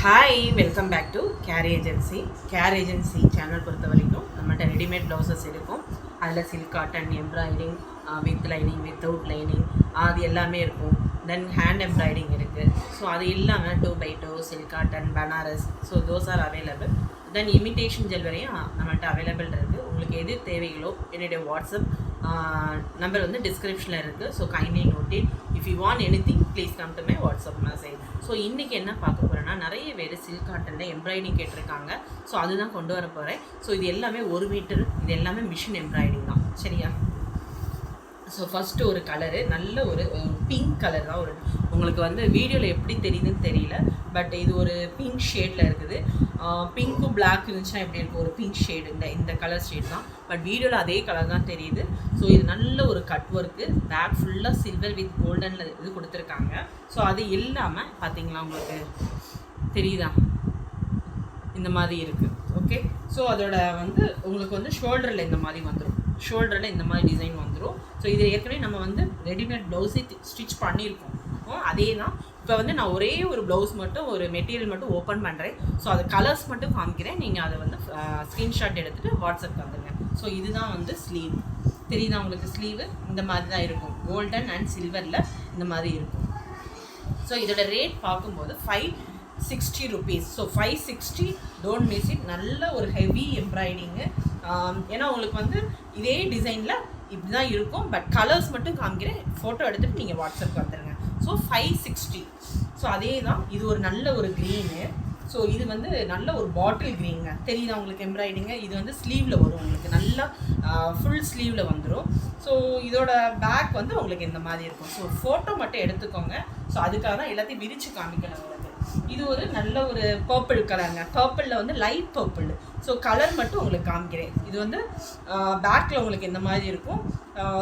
Hi welcome back to care agency. Care agency channel பொறுத்த வரைக்கும் நம்மகிட்ட ரெடிமேட் ப்ளவுசஸ் இருக்கும். அதில் silk cotton, embroidering, with lining, without lining, அது எல்லாமே இருக்கும். தென் ஹேண்ட் எம்ப்ராய்டிங் இருக்குது. ஸோ அது இல்லாமல் 2x2 silk cotton, Banaras, so those are available. Then imitation ஜுவல்லரியும் நம்மகிட்ட அவைலபிள் இருக்குது. உங்களுக்கு எது தேவைகளோ என்னுடைய வாட்ஸ்அப் நம்பர் வந்து டிஸ்கிரிப்ஷனில் இருக்குது. So kindly note it. If you want anything please come to my WhatsApp message. So இன்றைக்கி என்ன பார்க்க போகிறேன்னா, நிறைய பேர் சில்க் காட்டனில் எம்ப்ராய்டிங் கேட்டிருக்காங்க. ஸோ அதுதான் கொண்டு வர போகிறேன். ஸோ இது எல்லாமே 1 மீட்டர், இது எல்லாமே மிஷின் எம்ப்ராய்டிங் தான், சரியா? ஸோ ஃபஸ்ட்டு ஒரு கலரு, நல்ல ஒரு பிங்க் கலர் தான். உங்களுக்கு வந்து வீடியோவில் எப்படி தெரியுதுன்னு தெரியல, பட் இது ஒரு பிங்க் ஷேடில் இருக்குது. பிங்க்கும் பிளாக் இருந்துச்சுன்னா எப்படி இருக்கும், ஒரு பிங்க் ஷேடு, இந்த கலர் ஷேட் தான். பட் வீடியோவில் அதே கலர் தான் தெரியுது. ஸோ இது நல்ல ஒரு கட் ஒர்க்கு, பேக் ஃபுல்லாக சில்வர் வித் கோல்டனில் இது கொடுத்துருக்காங்க. ஸோ அது இல்லாமல் பார்த்தீங்களா, உங்களுக்கு தெரியுதா, இந்த மாதிரி இருக்குது. ஓகே, ஸோ அதோட வந்து உங்களுக்கு வந்து ஷோல்டரில் இந்த மாதிரி வந்துடும், ஷோல்டரில் இந்த மாதிரி டிசைன் வந்துடும். ஸோ இது ஏற்கனவே நம்ம வந்து ரெடிமேட் ப்ளவுஸே ஸ்டிச் பண்ணியிருக்கோம், அதே தான். இப்போ வந்து நான் ஒரே ஒரு ப்ளவுஸ் மட்டும், ஒரு மெட்டீரியல் மட்டும் ஓப்பன் பண்ணுறேன். ஸோ அது கலர்ஸ் மட்டும் காமிக்கிறேன். நீங்கள் அதை வந்து ஸ்க்ரீன்ஷாட் எடுத்துகிட்டு வாட்ஸ்அப் வந்துடுங்க. ஸோ இதுதான் வந்து ஸ்லீவ், தெரியுதா உங்களுக்கு? ஸ்லீவு இந்த மாதிரி தான் இருக்கும், கோல்டன் அண்ட் சில்வரில் இந்த மாதிரி இருக்கும். ஸோ இதோட ரேட் பார்க்கும்போது 560 rupees. So 560, don't miss it. நல்ல ஒரு ஹெவி எம்ப்ராய்டிங்கு. ஏன்னா உங்களுக்கு வந்து இதே டிசைனில் இப்படி தான் இருக்கும், பட் கலர்ஸ் மட்டும் காமிக்கிறேன். ஃபோட்டோ எடுத்துகிட்டு நீங்கள் வாட்ஸ்அப் வந்துடுங்க. ஸோ 560. ஸோ அதே தான். இது ஒரு நல்ல ஒரு க்ரீனு. ஸோ இது வந்து நல்ல ஒரு பாட்டில் க்ரீனுங்க, தெரியுதா உங்களுக்கு? எம்ப்ராய்டிங்க இது வந்து ஸ்லீவில் வரும், உங்களுக்கு நல்லா ஃபுல் ஸ்லீவில் வந்துடும். ஸோ இதோட பேக் வந்து உங்களுக்கு இந்த மாதிரி இருக்கும். ஸோ ஃபோட்டோ மட்டும் எடுத்துக்கோங்க. ஸோ அதுக்காக தான் எல்லாத்தையும் விரித்து காமிக்கணும் உங்களுக்கு. இது ஒரு நல்ல ஒரு பர்பிள் கலருங்க, பர்பிளில் வந்து லைட் பர்பிள். ஸோ கலர் மட்டும் உங்களுக்கு காமிக்கிறேன். இது வந்து பேக்கில் உங்களுக்கு இந்த மாதிரி இருக்கும்,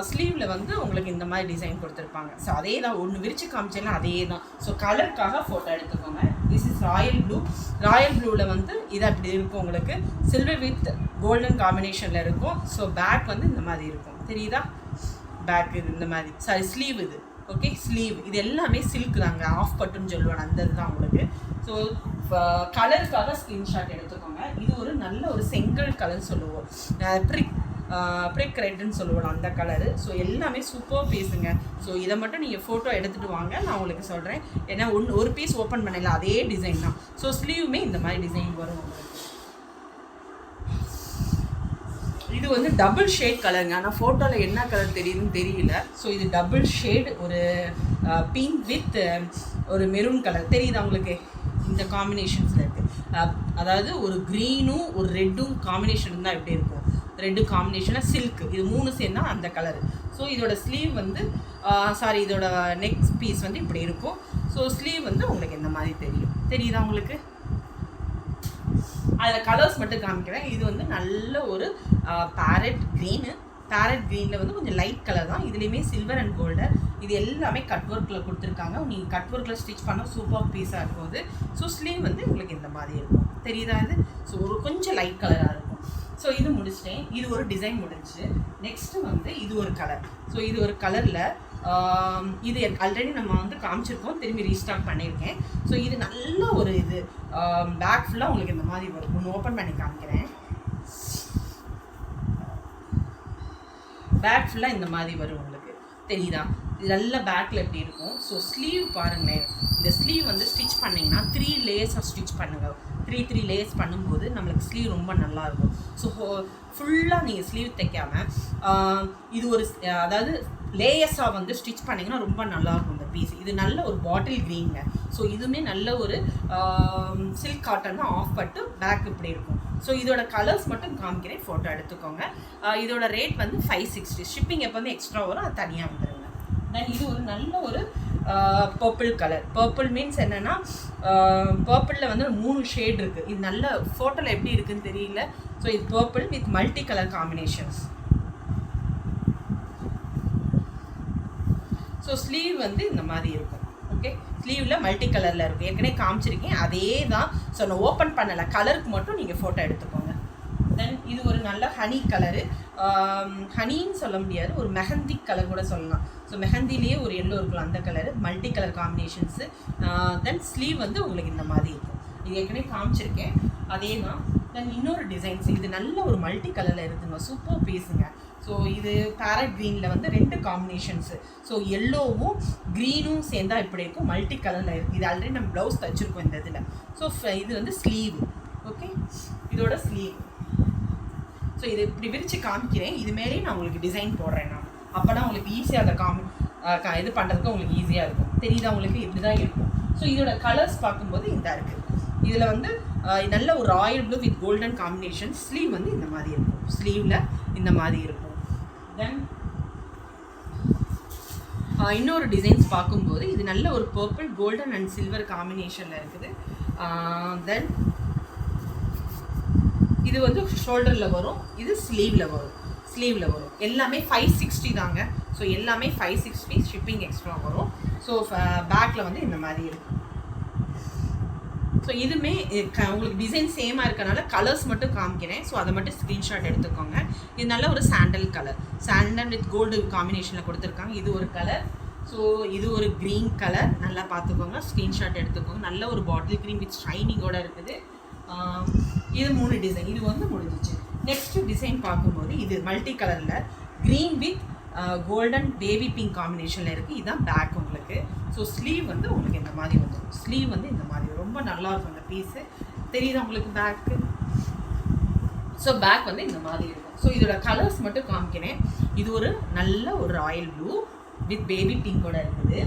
ஸ்லீவில் வந்து உங்களுக்கு இந்த மாதிரி டிசைன் கொடுத்துருப்பாங்க. ஸோ அதே தான், ஒன்று விரித்து காமிச்சேன்னா அதே தான். ஸோ கலருக்காக ஃபோட்டோ எடுத்துக்கோங்க. This is Royal blue. Royal ப்ளூவில் வந்து இது அப்படி இருக்கும், உங்களுக்கு சில்வர் வித் கோல்டன் காம்பினேஷனில் இருக்கும். ஸோ பேக் வந்து இந்த மாதிரி இருக்கும், தெரியுதா? பேக் இது இந்த மாதிரி, சாரி ஸ்லீவ் இது. ஓகே, ஸ்லீவ் இது எல்லாமே சில்க் தாங்க, ஆஃப் பட்டுன்னு சொல்லுவாங்க, அந்த இதுதான் உங்களுக்கு. ஸோ கலருக்காக ஸ்க்ரீன்ஷாட் எடுத்துக்கோங்க. இது ஒரு நல்ல ஒரு செங்கல் கலர் சொல்லுவோம், ப்ரிக் ரெட்டுன்னு சொல்லுவோம், அந்த கலரு. ஸோ எல்லாமே சூப்பர் பீஸுங்க. ஸோ இதை மட்டும் நீங்கள் ஃபோட்டோ எடுத்துகிட்டு வாங்க, நான் உங்களுக்கு சொல்கிறேன். ஏன்னா ஒரு பீஸ் ஓப்பன் பண்ணல, அதே டிசைன் தான். ஸோ ஸ்லீவுமே இந்த மாதிரி டிசைன் வரும் உங்களுக்கு. இது வந்து டபுள் ஷேட் கலருங்க, ஆனால் ஃபோட்டோவில் என்ன கலர் தெரியுதுன்னு தெரியல. ஸோ இது டபுள் ஷேட், ஒரு பிங்க் வித் ஒரு மெரூன் கலர், தெரியுதா உங்களுக்கு? இந்த காம்பினேஷன்ஸில் இருக்குது. அதாவது ஒரு க்ரீனும் ஒரு ரெட்டும் காம்பினேஷன் இருந்தால் எப்படி இருக்கும், ரெட்டு காம்பினேஷனாக சில்க்கு, இது 3 சேர்ந்தா அந்த கலரு. ஸோ இதோட ஸ்லீவ் வந்து இதோட நெக் பீஸ் வந்து இப்படி இருக்கும். ஸோ ஸ்லீவ் வந்து உங்களுக்கு இந்த மாதிரி தெரியுதா உங்களுக்கு? அதில் கலர்ஸ் மட்டும் காமிக்கிறேன். இது வந்து நல்ல ஒரு பேரட் க்ரீனு. பேரட் க்ரீனில் வந்து கொஞ்சம் லைட் கலர் தான். இதுலேயுமே சில்வர் அண்ட் கோல்டர், இது எல்லாமே கட் ஒர்க்கில் கொடுத்துருக்காங்க. நீங்கள் கட் ஒர்க்கில் ஸ்டிச் பண்ணால் சூப்பர் பீஸாக இருக்கும் அது. ஸோ ஸ்லீவ் வந்து உங்களுக்கு இந்த மாதிரி இருக்கும், தெரியுதா இது? ஸோ ஒரு கொஞ்சம் லைட் கலராக இருக்கும். ஸோ இது முடிச்சிட்டேன். இது ஒரு டிசைன் முடிஞ்சு. நெக்ஸ்ட்டு வந்து இது ஒரு கலர். ஸோ இது ஒரு கலரில் இது ஆல்ரெடி நம்ம வந்து காமிச்சிருக்கோம், திரும்பி ரீஸ்டாக் பண்ணியிருக்கேன். ஸோ இது நல்ல ஒரு இது பேக் ஃபுல்லாக உங்களுக்கு இந்த மாதிரி வரும். ஒன்று ஓப்பன் பண்ணி காமிக்கிறேன். பேக் ஃபுல்லாக இந்த மாதிரி வரும் உங்களுக்கு, தெரியுதா? இது நல்ல பேக்கில் எப்படி இருக்கும். ஸோ ஸ்லீவ் பாருங்களேன். இந்த ஸ்லீவ் வந்து ஸ்டிச் பண்ணிங்கன்னா 3 லேயர்ஸாக ஸ்டிச் பண்ணுங்கள். 3 லேயர்ஸ் பண்ணும்போது நம்மளுக்கு ஸ்லீவ் ரொம்ப நல்லாயிருக்கும். ஸோ ஃபுல்லாக நீங்கள் ஸ்லீவ் தைக்காமல் இது ஒரு அதாவது லேயர்ஸாக வந்து ஸ்டிச் பண்ணிங்கன்னா ரொம்ப நல்லாயிருக்கும் இந்த பீஸ். இது நல்ல ஒரு பாட்டில் க்ரீனுங்க. ஸோ இதுவுமே நல்ல ஒரு சில்க் காட்டன் தான், ஆஃப் பட்டு, பேக் இப்படி இருக்கும். ஸோ இதோட கலர்ஸ் மட்டும் காமிக்கிறேன், ஃபோட்டோ எடுத்துக்கோங்க. இதோட ரேட் வந்து 560. ஷிப்பிங் எப்போவுமே எக்ஸ்ட்ரா வரும், அது தனியாக வந்துடுங்க. தென் இது ஒரு நல்ல ஒரு பர்பிள் கலர். பர்பிள் மீன்ஸ் என்னென்னா, பர்பிளில் வந்து 3 ஷேட் இருக்குது. இது நல்ல ஃபோட்டோவில் எப்படி இருக்குதுன்னு தெரியல. ஸோ இது purple with multi colour combinations. So sleeve வந்து இந்த மாதிரி இருக்கும். ஓகே, ஸ்லீவில் மல்டி கலரில் இருக்கும், ஏற்கனவே காமிச்சிருக்கேன், அதே தான். ஸோ நான் ஓப்பன் பண்ணலை, கலருக்கு மட்டும் நீங்கள் ஃபோட்டோ எடுத்துக்கோங்க. தென் இது ஒரு நல்ல ஹனி கலரு, ஹனின்னு சொல்ல முடியாது, ஒரு மெஹந்தி கலர் கூட சொல்லலாம். ஸோ மெஹந்திலேயே ஒரு எல்லோ இருக்கும், அந்த கலரு, மல்டி கலர் காம்பினேஷன்ஸு. தென் ஸ்லீவ் வந்து உங்களுக்கு இந்த மாதிரி இருக்கும். இது ஏற்கனவே காமிச்சிருக்கேன், அதே தான். தென் இன்னொரு டிசைன்ஸ், இது நல்ல ஒரு மல்டி கலரில் இருக்குங்க, சூப்பர் பீஸுங்க. ஸோ இது பேரட் க்ரீனில் வந்து 2 காம்பினேஷன்ஸு. ஸோ எல்லோவும் க்ரீனும் சேர்ந்தா இப்படி இருக்கும், மல்டி கலரில் இருக்குது. இது ஆல்ரெடி நம்ம ப்ளவுஸ் தைச்சிருக்கோம் இந்த இதில். ஸோ இது வந்து ஸ்லீவ். ஓகே, இதோட ஸ்லீவ். ஸோ இது இப்படி விரித்து காமிக்கிறேன், இது மேலேயும் நான் உங்களுக்கு டிசைன் போடுறேன் நான். அப்போ தான் உங்களுக்கு ஈஸியாக அதை இது பண்ணுறதுக்கு உங்களுக்கு ஈஸியாக இருக்கும். தெரியுதா உங்களுக்கு? இப்படி தான் இருக்கும். ஸோ இதோட கலர்ஸ் பார்க்கும்போது இந்த இருக்குது. இதில் வந்து நல்ல ஒரு Royal blue with golden combination. Sleeve வந்து இந்த மாதிரி இருக்கும், ஸ்லீவில் இந்த மாதிரி இருக்கும். தென் இன்னொரு டிசைன்ஸ் பார்க்கும்போது இது நல்ல ஒரு பர்பிள் கோல்டன் அண்ட் சில்வர் காம்பினேஷனில் இருக்குது. தென் இது வந்து ஷோல்டரில் வரும், இது ஸ்லீவில் வரும். எல்லாமே 560 தாங்க. ஸோ எல்லாமே 560, ஷிப்பிங் எக்ஸ்ட்ரா வரும். ஸோ பேக்கில் வந்து இந்த மாதிரி இருக்கும். ஸோ இதுவுமே உங்களுக்கு டிசைன் சேமாக இருக்கனால கலர்ஸ் மட்டும் காமிக்கிறேன். ஸோ அதை மட்டும் ஸ்க்ரீன்ஷாட் எடுத்துக்கோங்க. இது நல்ல ஒரு sandal colour, sandal with gold காம்பினேஷனில் கொடுத்துருக்காங்க. இது ஒரு கலர். ஸோ இது ஒரு க்ரீன் கலர், நல்லா பார்த்துக்கோங்க, ஸ்க்ரீன்ஷாட் எடுத்துக்கோங்க. நல்ல ஒரு பாட்டில் க்ரீன் வித் ஷைனிங்கோடு இருக்குது. இது 3 டிசைன், இது வந்து முடிஞ்சிச்சு. நெக்ஸ்ட்டு டிசைன் பார்க்கும்போது இது மல்டி கலரில் green with golden baby pink காம்பினேஷனில் இருக்குது. இதுதான் பேக் உங்களுக்கு. ஸோ ஸ்லீவ் வந்து உங்களுக்கு இந்த மாதிரி வந்துடும். ஸ்லீவ் வந்து இந்த மாதிரி ரொம்ப நல்லாயிருக்கும் அந்த பீஸு. தெரியுதா உங்களுக்கு பேக்கு? ஸோ பேக் வந்து இந்த மாதிரி இருக்கும். ஸோ இதோட கலர்ஸ் மட்டும் காமிக்கிறேன். இது ஒரு நல்ல ஒரு ராயல் ப்ளூ வித் பேபி பிங்கோட இருக்குது.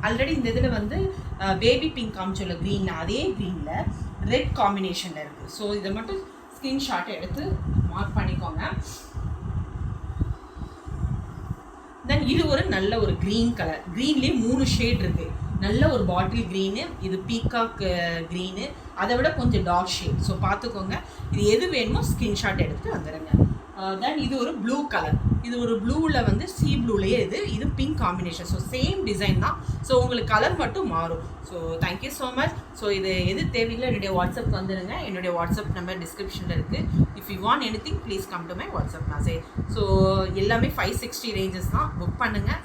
ஆல்ரெடி இந்த இதில் வந்து பேபி பிங்க் காமிச்சோல்ல க்ரீனில், அதே க்ரீனில் ரெட் காம்பினேஷனில் இருக்குது. ஸோ இதை மட்டும் ஸ்க்ரீன்ஷாட்டை எடுத்து மார்க் பண்ணிக்கோங்க. தென் இது ஒரு நல்ல ஒரு க்ரீன் கலர், க்ரீன்லேயே 3 ஷேட் இருக்குது. நல்ல ஒரு பாட்டில் க்ரீனு, இது பீகாக் க்ரீனு, அதை விட கொஞ்சம் டார்க் ஷேட். ஸோ பார்த்துக்கோங்க, இது எது வேணுமோ ஸ்க்ரீன்ஷாட் எடுத்துகிட்டு வந்துடுங்க. தென் இது ஒரு ப்ளூ கலர், இது ஒரு ப்ளூவில் வந்து சி ப்ளூலேயே இது pink combination. So same design தான். ஸோ உங்களுக்கு கலர் மட்டும் மாறும். So thank you so much. So இது எது தேவையில்லை என்னுடைய வாட்ஸ்அப் வந்துடுங்க. என்னுடைய வாட்ஸ்அப் நம்பர் டிஸ்கிரிப்ஷனில் இருக்குது. If you want any thing please come to my WhatsApp message. So எல்லாமே 560 ரேஞ்சஸ் தான், புக் பண்ணுங்கள்.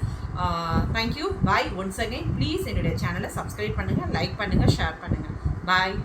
Thank you, bye. Once again please என்னுடைய சேனலை சப்ஸ்கிரைப் பண்ணுங்கள், லைக் பண்ணுங்கள், ஷேர் பண்ணுங்கள். பாய்.